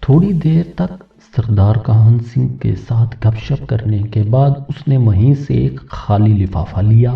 تھوڑی دیر تک سردار کہن سنگھ کے ساتھ گپ شپ کرنے کے بعد اس نے وہیں سے ایک خالی لفافہ لیا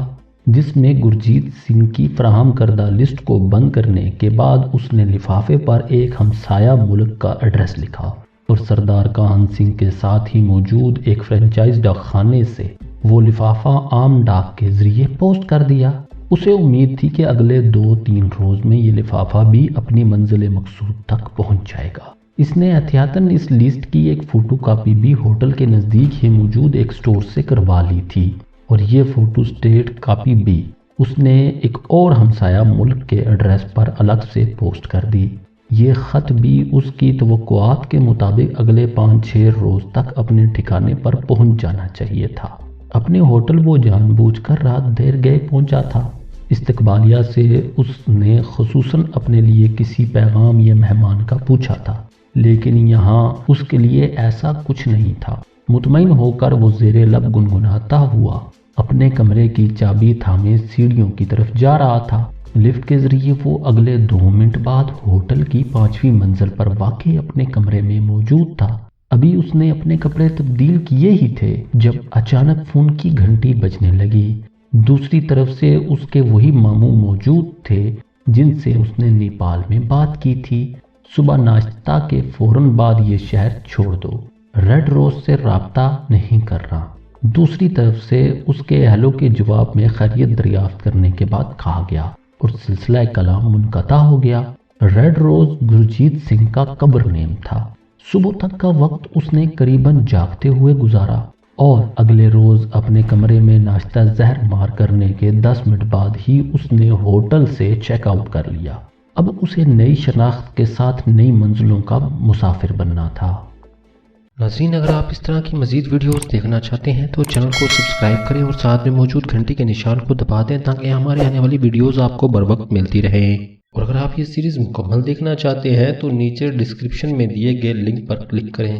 جس میں گرجیت سنگھ کی فراہم کردہ لسٹ کو بند کرنے کے بعد اس نے لفافے پر ایک ہمسایہ ملک کا ایڈریس لکھا اور سردار کہن سنگھ کے ساتھ ہی موجود ایک فرنچائز ڈاک خانے سے وہ لفافہ عام ڈاک کے ذریعے پوسٹ کر دیا۔ اسے امید تھی کہ اگلے 2-3 روز میں یہ لفافہ بھی اپنی منزل مقصود تک پہنچ جائے گا۔ اس نے احتیاطاً اس لسٹ کی ایک فوٹو کاپی بھی ہوٹل کے نزدیک ہی موجود ایک سٹور سے کروا لی تھی اور یہ فوٹو اسٹیٹ کاپی بھی اس نے ایک اور ہمسایہ ملک کے ایڈریس پر الگ سے پوسٹ کر دی۔ یہ خط بھی اس کی توقعات کے مطابق اگلے 5-6 روز تک اپنے ٹھکانے پر پہنچ جانا چاہیے تھا۔ اپنے ہوٹل وہ جان بوجھ کر رات دیر گئے پہنچا تھا۔ استقبالیہ سے اس نے خصوصاً اپنے لیے کسی پیغام یا مہمان کا پوچھا تھا، لیکن یہاں اس کے لیے ایسا کچھ نہیں تھا۔ مطمئن ہو کر وہ زیر لب گنگناتا ہوا اپنے کمرے کی چابی تھامے سیڑھیوں کی طرف جا رہا تھا۔ لفٹ کے ذریعے وہ اگلے 2 منٹ بعد ہوٹل کی 5ویں منزل پر واقع اپنے کمرے میں موجود تھا۔ ابھی اس نے اپنے کپڑے تبدیل کیے ہی تھے جب اچانک فون کی گھنٹی بجنے لگی۔ دوسری طرف سے اس کے وہی ماموں موجود تھے جن سے اس نے نیپال میں بات کی تھی۔ صبح ناشتہ کے فوراً بعد یہ شہر چھوڑ دو، ریڈ روز سے رابطہ نہیں کر رہا۔ دوسری طرف سے اس کے اہلوں کے جواب میں خیریت دریافت کرنے کے بعد کہا گیا اور سلسلہ کلام منقطع ہو گیا۔ ریڈ روز گرجیت سنگھ کا قبر نیم تھا۔ صبح تک کا وقت اس نے قریباً جاگتے ہوئے گزارا اور اگلے روز اپنے کمرے میں ناشتہ زہر مار کرنے کے 10 منٹ بعد ہی اس نے ہوٹل سے چیک آؤٹ کر لیا۔ اب اسے نئی شناخت کے ساتھ نئی منزلوں کا مسافر بننا تھا۔ ناظرین، اگر آپ اس طرح کی مزید ویڈیوز دیکھنا چاہتے ہیں تو چینل کو سبسکرائب کریں اور ساتھ میں موجود گھنٹی کے نشان کو دبا دیں تاکہ ہمارے آنے والی ویڈیوز آپ کو بر وقت ملتی رہیں۔ اور اگر آپ یہ سیریز مکمل دیکھنا چاہتے ہیں تو نیچے ڈسکرپشن میں دیے گئے لنک پر کلک کریں۔